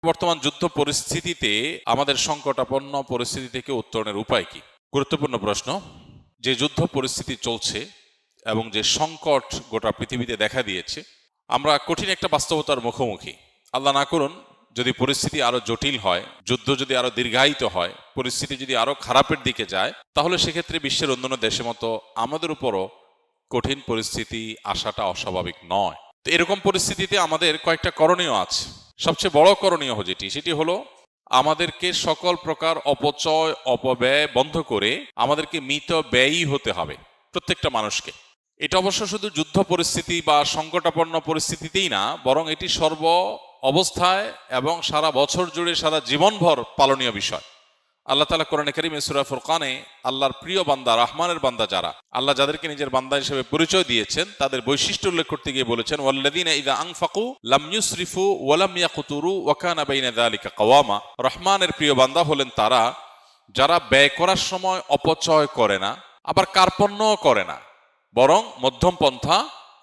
বর্তমান যুদ্ধ পরিস্থিতিতে আমাদের সংকটাপন্ন পরিস্থিতি থেকে উত্তরণের উপায় কি? গুরুত্বপূর্ণ প্রশ্ন। যে যুদ্ধ পরিস্থিতি চলছে এবং যে সংকট গোটা পৃথিবীতে দেখা দিয়েছে, আমরা কঠিন একটা বাস্তবতার মুখোমুখি। আল্লাহ না করুন যদি পরিস্থিতি আরো জটিল হয়, যুদ্ধ যদি আরো দীর্ঘায়িত হয়, পরিস্থিতি যদি আরো খারাপের দিকে যায়, তাহলে সেক্ষেত্রে বিশ্বের অন্যান্য দেশের মতো আমাদের উপরও কঠিন পরিস্থিতি আসাটা অস্বাভাবিক নয়। তো এরকম পরিস্থিতিতে আমাদের কয়েকটা করণীয় আছে। সবচেয়ে বড় করণীয় সেটি হলো আমাদেরকে সকল প্রকার অপচয় অপব্যয় বন্ধ করে আমাদেরকে মিত ব্যয়ী হতে হবে প্রত্যেকটা মানুষকে। এটা অবশ্য শুধু যুদ্ধ পরিস্থিতি বা সংকটাপন্ন পরিস্থিতিতেই না, বরং এটি সর্ব অবস্থায় এবং সারা বছর জুড়ে সারা জীবনভর পালনীয় বিষয়। আল্লাহ তাআলা কোরআনে কারীমে সূরা ফুরকানে আল্লাহর প্রিয় বান্দা, রহমানের বান্দা যারা, আল্লাহ যাদেরকে নিজের বান্দা হিসেবে পরিচয় দিয়েছেন, তাদের বৈশিষ্ট্য উল্লেখ করতে গিয়ে বলেছেন, ওয়াল্লাযীনা ইযা আনফাকু লাম ইউসরিফু ওয়া লাম ইয়াকতুরু ওয়া কানা বাইনা যালিকা কাওয়ামা। রহমানের প্রিয় বান্দা হলেন তারা যারা ব্যয় করার সময় অপচয় করে না, আবার কার্পণ্যও করে না, বরং মধ্যম পন্থা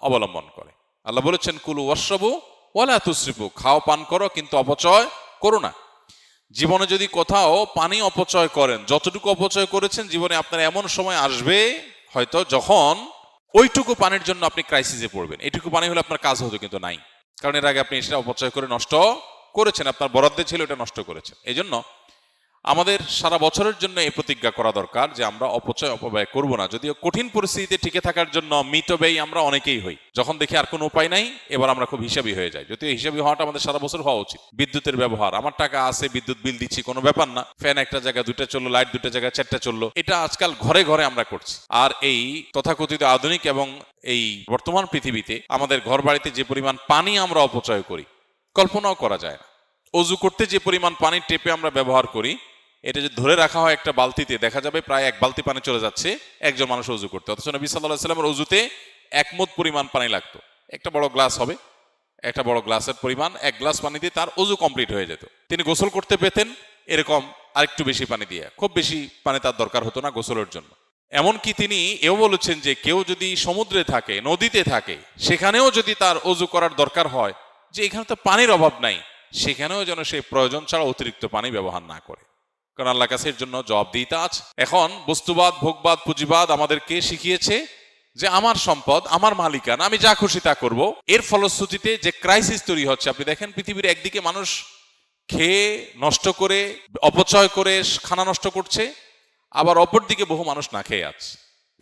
অবলম্বন করে। আল্লাহ বলেছেন, কুলু ওয়াশরাবু ওয়া লা তুসরিফু, খাও পান করো কিন্তু অপচয় করো না। জীবনে যদি কোথাও পানি অপচয় করেন, যতটুকু অপচয় করেছেন, জীবনে আপনার এমন সময় আসবে হয়তো যখন ওইটুকু পানির জন্য আপনি ক্রাইসিসে পড়বেন। এইটুকু পানি হলে আপনার কাজ হতো, কিন্তু নাই, কারণ এর আগে আপনি সেটা অপচয় করে নষ্ট করেছেন, আপনার বরাদ্দে ছিল, এটা নষ্ট করেছেন। এই জন্য আমাদের সারা বছরের জন্য এই প্রতিজ্ঞা করা দরকার যে আমরা অপচয় অপব্যয় করব না। যদিও কঠিন পরিস্থিতিতে টিকে থাকার জন্য মিতব্যয়ী আমরা অনেকেই হই, যখন দেখি আর কোনো উপায় নাই, এবার আমরা খুব হিসাবী হয়ে যাই। যদিও হিসাবী হওয়াটা আমাদের সারা বছর হওয়া উচিত। বিদ্যুতের ব্যবহার, আমার টাকা আছে, বিদ্যুৎ বিল দিচ্ছি, কোনো ব্যাপার না, ফ্যান একটা জায়গায় দুটো চললো, লাইট দুটো জায়গায় চারটা চললো, এটা আজকাল ঘরে ঘরে আমরা করছি। আর এই তথাকথিত আধুনিক এবং এই বর্তমান পৃথিবীতে আমাদের ঘর বাড়িতে যে পরিমাণ পানি আমরা অপচয় করি, কল্পনাও করা যায় না। অজু করতে যে পরিমাণ পানি টেপে আমরা ব্যবহার করি, এটা যদি ধরে রাখা হয় একটা বালতিতে, দেখা যাবে প্রায় 1 বালতি পানি চলে যাচ্ছে একজন মানুষ অজু করতে। অথচ নবী সাল্লাল্লাহু আলাইহি ওয়াসাল্লামের অজুতে 1 মুদ পরিমাণ পানি লাগতো। একটা বড় গ্লাস হবে, একটা বড় গ্লাসের পরিমাণ 1 গ্লাস পানি দিয়ে তার অজু কমপ্লিট হয়ে যেত। তিনি গোসল করতে পেতেন এরকম আরেকটু বেশি পানি দিয়ে, খুব বেশি পানি তার দরকার হতো না গোসলের জন্য। এমনকি তিনি এও বলেছেন যে কেউ যদি সমুদ্রে থাকে, নদীতে থাকে, সেখানেও যদি তার অজু করার দরকার হয়, যে এখানে তো পানির অভাব নাই, সেখানেও যেন সে প্রয়োজন ছাড়া অতিরিক্ত পানি ব্যবহার না করে, কারণ আল্লাহর কাছে এর জন্য জবাবদিহিতা আছে। এখন বস্তুবাদ, ভোগবাদ, পুঁজিবাদ আমাদেরকে শিখিয়েছে যে আমার সম্পদ, আমার মালিকানা, আমি যা খুশি তা করব। এর ফলশ্রুতিতে যে ক্রাইসিস তৈরি হচ্ছে, আপনি দেখেন পৃথিবীর একদিকে মানুষ খেয়ে নষ্ট করে, অপচয় করে খানা নষ্ট করছে, আবার অপরদিকে বহু মানুষ না খেয়ে আছে,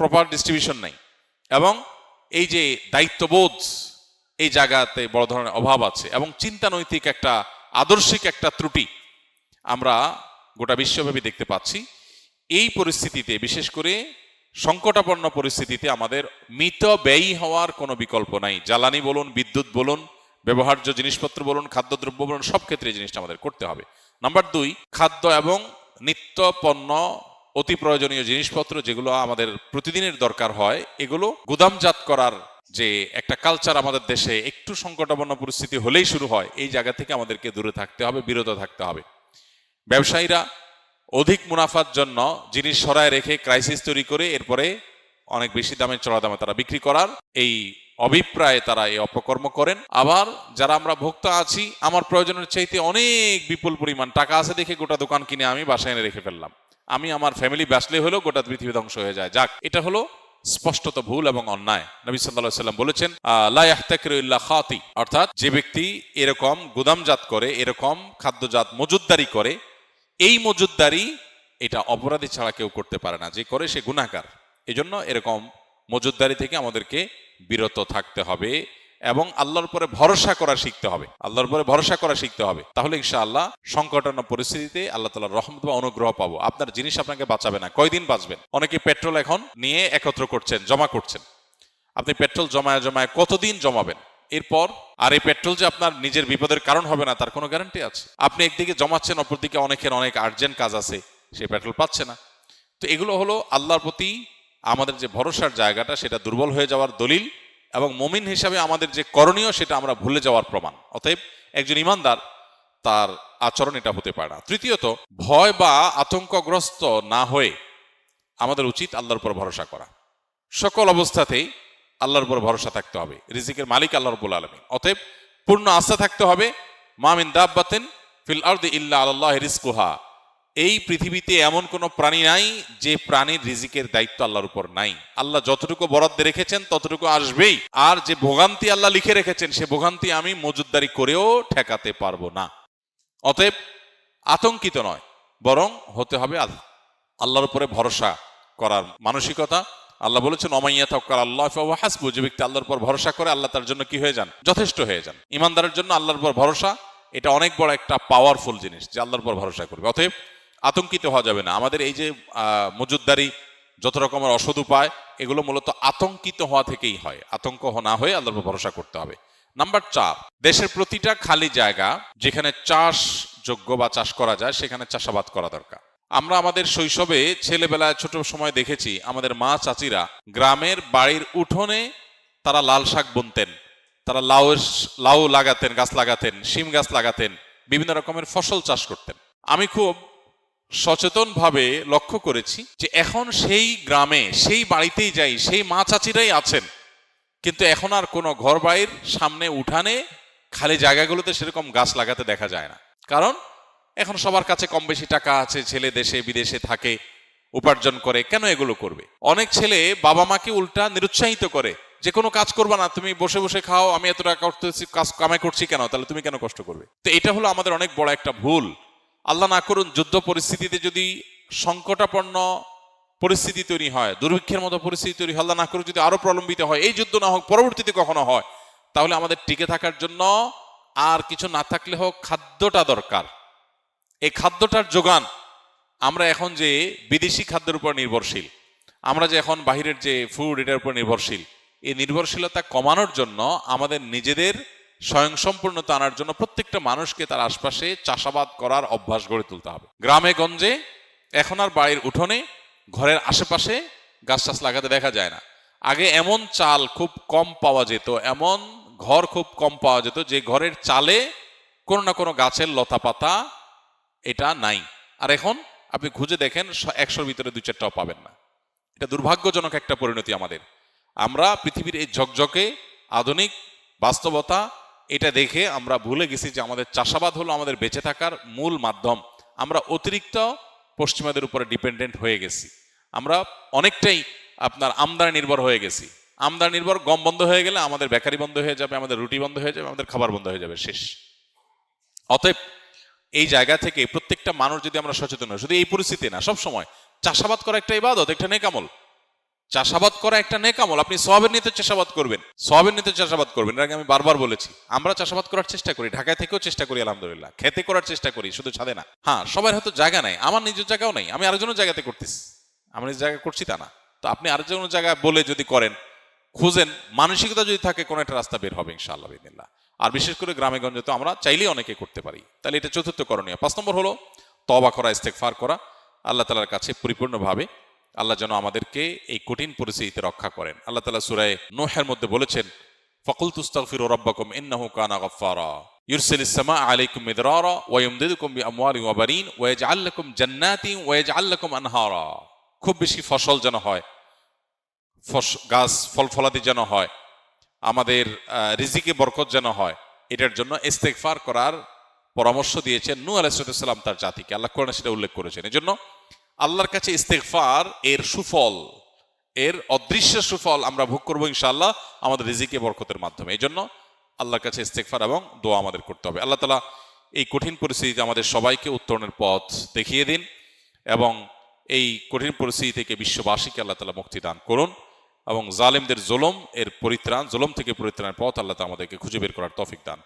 প্রপার ডিস্ট্রিবিউশন নাই, এবং এই যে দায়িত্ববোধ, এই জায়গাতে বড় ধরনের অভাব আছে, এবং চিন্তা নৈতিক একটা আদর্শিক একটা ত্রুটি আমরা গোটা বিশ্বব্যাপী দেখতে পাচ্ছি। এই পরিস্থিতিতে, বিশেষ করে সংকটাপন্ন পরিস্থিতিতে, আমাদের মিত ব্যয়ী হওয়ার কোনো বিকল্প নাই। জ্বালানি বলুন, বিদ্যুৎ বলুন, ব্যবহার্য জিনিসপত্র বলুন, খাদ্যদ্রব্য বলুন, সব ক্ষেত্রে এই জিনিসটা আমাদের করতে হবে। নাম্বার 2, খাদ্য এবং নিত্য পণ্য, অতি প্রয়োজনীয় জিনিসপত্র যেগুলো আমাদের প্রতিদিনের দরকার হয়, এগুলো গুদামজাত করার যে একটা কালচার আমাদের দেশে একটু সংকটাপন্ন পরিস্থিতি হলেই শুরু হয়, এই জায়গা থেকে আমাদেরকে দূরে থাকতে হবে, বিরত থাকতে হবে। ব্যবসায়ীরা অধিক মুনাফার জন্য জিনিস সরায় রেখে ক্রাইসিস তৈরি করে এরপরে অনেক বেশি দামে, চড়া দামে তারা বিক্রি করার এই অভিপ্রায়ে তারা এই অপকর্ম করেন। আবার যারা আমরা ভোক্তা আছি, আমার প্রয়োজনের চাইতে অনেক বিপুল পরিমাণ টাকা আছে দেখে গোটা দোকান কিনে আমি বাসায় এনে রেখে ফেললাম, আমি আমার ফ্যামিলি বাঁচলে হলেও গোটা পৃথিবী ধ্বংস হয়ে যায়। যাক, এটা হলো স্পষ্টত ভুল এবং অন্যায়। নবী সাল্লাল্লাহু আলাইহি ওয়াসাল্লাম বলেছেন, লা ইয়াহতাকিরু ইল্লা খাতি, অর্থাৎ যে ব্যক্তি এরকম গুদামজাত করে, এরকম খাদ্যজাত মজুদদারি করে, এই মজুদদারি এটা অপরাধী ছাড়া কেউ করতে পারে না, যে করে সে গুনাহগার। এজন্য এরকম মজুদদারি থেকে আমাদেরকে বিরত থাকতে হবে এবং আল্লাহর উপরে ভরসা করা শিখতে হবে, আল্লাহর উপরে ভরসা করা শিখতে হবে। তাহলে ইনশাআল্লাহ সংকটাপন্ন পরিস্থিতিতে আল্লাহ তাআলার রহমত বা অনুগ্রহ পাবো। আপনার জিনিস আপনাকে বাঁচাবে না, কয়দিন বাঁচবেন? অনেকে পেট্রোল এখন নিয়ে একত্র করছেন, জমা করছেন। আপনি পেট্রোল জমায় জমায় কতদিন জমাবেন? এরপর আর এই পেট্রোল যে আপনার নিজের বিপদের কারণ হবে না, তার কোনো গ্যারান্টি আছে? আপনি একদিকে জমাচ্ছেন, অপরদিকে অনেকের অনেক আর্জেন্ট কাজ আছে, সে পেট্রোল পাচ্ছে না। তো এগুলো হলো আল্লাহর প্রতি আমাদের যে ভরসার জায়গাটা, সেটা দুর্বল হয়ে যাওয়ার দলিল, এবং মুমিন হিসাবে আমাদের যে করণীয় সেটা আমরা ভুলে যাওয়ার প্রমাণ। অতএব একজন ইমানদার, তার আচরণ এটা হতে পারে না। তৃতীয়ত, ভয় বা আতঙ্কগ্রস্ত না হয়ে আমাদের উচিত আল্লাহর উপর ভরসা করা। সকল অবস্থাতেই আল্লাহর উপর ভরসা থাকতে হবে। রিজিকের মালিক আল্লাহ রাব্বুল আলামিন, অতএব পূর্ণ আস্থা থাকতে হবে। মা মিন দাব্বাতিন ফিল আরদি ইল্লা আলাল্লাহি রিজকুহা, এই পৃথিবীতে এমন কোনো প্রাণী নাই যে প্রাণীর রিজিকের দায়িত্ব আল্লাহর উপর নাই। আল্লাহ যতটুকু বরাদ্দে রেখেছেন ততটুকু আসবেই, আর যে ভোগান্তি আল্লাহ লিখে রেখেছেন সে ভোগান্তি আমি মজুদদারি করেও ঠেকাতে পারবো না। অতএব আতঙ্কিত নয়, বরং হতে হবে আল্লাহর উপরে ভরসা করার মানসিকতা। আল্লাহ বলেছেন ওমাইয়া তাওয়াক্কাল আল্লাহ ফাহুয়া হাসবুহ, যে ব্যক্তি আল্লাহর উপর ভরসা করে আল্লাহ তার জন্য কি হয়ে যান, যথেষ্ট হয়ে যান। ইমানদারের জন্য আল্লাহর উপর ভরসা এটা অনেক বড় একটা পাওয়ারফুল জিনিস, যে আল্লাহর উপর ভরসা করবে। অতএব আতঙ্কিত হওয়া যাবে না। আমাদের এই যে মজুদদারি, যত রকমের অসৎ উপায়, এগুলো মূলত আতঙ্কিত হওয়া থেকেই হয়। আতঙ্ক না হয়ে আল্লাহর উপর ভরসা করতে হবে। নাম্বার 4, দেশের প্রতিটা খালি জায়গা যেখানে চাষযোগ্য বা চাষ করা যায় সেখানে চাষাবাদ করা দরকার। আমরা আমাদের শৈশবে ছেলেবেলায় ছোট সময় দেখেছি আমাদের মা চাচিরা গ্রামের বাড়ির উঠোনে তারা লাল শাক বুনতেন, তারা লাউ লাগাতেন, গাছ লাগাতেন, শিম গাছ লাগাতেন, বিভিন্ন রকমের ফসল চাষ করতেন। আমি খুব সচেতনভাবে লক্ষ্য করেছি যে এখন সেই গ্রামে সেই বাড়িতেই যাই, সেই মা চাচিরাই আছেন, কিন্তু এখন আর কোনো ঘর বাড়ির সামনে উঠানে খালি জায়গাগুলোতে সেরকম গাছ লাগাতে দেখা যায় না। কারণ এখন সবার কাছে কম বেশি টাকা আছে, ছেলে দেশে বিদেশে থাকে, উপার্জন করে, কেন এগুলো করবে? অনেক ছেলে বাবা মাকে উল্টা নিরুৎসাহিত করে যে কোনো কাজ করবা না, তুমি বসে বসে খাও, আমি এত টাকা করতেছি, কাজ কামাই করছি কেন, তাহলে তুমি কেন কষ্ট করবে? তো এটা হলো আমাদের অনেক বড় একটা ভুল। আল্লাহ না করুন যুদ্ধ পরিস্থিতিতে যদি সংকটাপন্ন পরিস্থিতি তৈরি হয়, দুর্ভিক্ষের মতো পরিস্থিতি তৈরি হয়, আল্লাহ না করুন যদি আরো প্রলম্বিত হয়, এই যুদ্ধ না হোক, পরবর্তীতে কখনো হয়, তাহলে আমাদের টিকে থাকার জন্য আর কিছু না থাকলে হোক খাদ্যটা দরকার। এই খাদ্যটার যোগান, আমরা এখন যে বিদেশি খাদ্যের উপর নির্ভরশীল, আমরা যে এখন বাহিরের যে ফুড এটার উপর নির্ভরশীল, এই নির্ভরশীলতা কমানোর জন্য আমাদের নিজেদের স্বয়ংসম্পূর্ণতা আনার জন্য প্রত্যেকটা মানুষকে তার আশপাশে চাষাবাদ করার অভ্যাস গড়ে তুলতে হবে। গ্রামে গঞ্জে এখন আর বাড়ির উঠোনে ঘরের আশেপাশে গাছ টাছ লাগাতে দেখা যায় না। আগে এমন চাল খুব কম পাওয়া যেত, এমন ঘর খুব কম পাওয়া যেত যে ঘরের চালে কোনো না কোনো গাছের লতা পাতা এটা নাই। আর এখন আপনি খুঁজে দেখেন 100-র ভিতরে 2-4টাও পাবেন না। এটা দুর্ভাগ্যজনক একটা পরিণতি আমাদের। আমরা পৃথিবীর এই ঝকঝকে আধুনিক বাস্তবতা এটা দেখে আমরা ভুলে গেছি যে আমাদের চাষাবাদ হলো আমাদের বেঁচে থাকার মূল মাধ্যম। আমরা অতিরিক্ত পশ্চিমাদের উপরে ডিপেন্ডেন্ট হয়ে গেছি। আমরা অনেকটাই আপনার আমদানি নির্ভর হয়ে গেছি। আমদানি নির্ভর, গম বন্ধ হয়ে গেলে আমাদের বেকারি বন্ধ হয়ে যাবে, আমাদের রুটি বন্ধ হয়ে যাবে, আমাদের খাবার বন্ধ হয়ে যাবে, শেষ। অতএব এই জায়গা থেকে প্রত্যেকটা মানুষ যদি আমরা সচেতন হই, শুধু এই পরিস্থিতি না, সব সময় চাষাবাদ করা একটা ইবাদত, একটা নেক আমল। চাষাবাদ করা একটা নেক আমল। আপনি সওয়াবের নিয়তে চাষাবাদ করবেন, সওয়াবের নিয়তে চাষাবাদ করবেন। এর আগে আমি বারবার বলেছি, আমরা চাষাবাদ করার চেষ্টা করি, ঢাকায় থেকেও চেষ্টা করি, আলহামদুলিল্লাহ, খেতে করার চেষ্টা করি, শুধু ছাদে না। হ্যাঁ, সবার হয়তো জায়গা নাই, আমার নিজের জায়গাও নাই, আমি আরেকজনের জায়গাতে করতেছি, আমি নিজের জায়গা করছি তা না। তো আপনি আরেকজনের জায়গায় বলে যদি করেন, খুঁজেন, মানসিকতা যদি থাকে, কোনো একটা রাস্তা বের হবে ইনশাআল্লাহ বিদিনিল্লাহ। আর বিশেষ করে গ্রামে গঞ্জে তো আমরা চাইলেই অনেকে করতে পারি। তাহলে এটা চতুর্থ করণীয়। 5 নম্বর হলো তওবা করা, ইস্তেগফার করা, আল্লাহ তাআলার কাছে পরিপূর্ণভাবে। আল্লাহ যেন আমাদেরকে এই কঠিন পরিস্থিতিতে রক্ষা করেন। আল্লাহ তাআলা সূরা নূহের মধ্যে বলেছেন, ফাকুলতু আস্তাগফিরু রাব্বাকুম ইন্নাহু কানা গাফফারা ইউরসিলিস সামাআ আলাইকুম মিদরারা ওয়া ইউমদিদুকুম বিআমওয়ালিন ওয়া বানিন ওয়া ইয়াজআল লাকুম জান্নাতিন ওয়া ইয়াজআল লাকুম আনহারা। খুব বেশি ফসল যেন হয়, গাছ ফল ফলাদি যেন হয়, আমাদের রিজিকে বরকত যেন হয়, এটার জন্য ইস্তেগফার করার পরামর্শ দিয়েছেন নূহ আলাইহিস সালাম তার জাতিকে। আল্লাহ কোরআনে সেটা উল্লেখ করেছেন। এজন্য আল্লাহর কাছে ইস্তেগফার এর সুফল, এর অদৃশ্য সুফল আমরা ভোগ করবো ইনশাআল্লাহ আমাদের রিজিকে বরকতের মাধ্যমে। এই জন্য আল্লাহর কাছে ইস্তেগফার এবং দোয়া আমাদের করতে হবে। আল্লাহ তাআলা এই কঠিন পরিস্থিতিতে আমাদের সবাইকে উত্তরণের পথ দেখিয়ে দিন এবং এই কঠিন পরিস্থিতি থেকে বিশ্ববাসীকে আল্লাহ তাআলা মুক্তি দান করুন এবং জালেমদের জুলুম থেকে পরিত্রাণের পথ আল্লাহ তাআলা আমাদেরকে খুঁজে বের করার তৌফিক দান।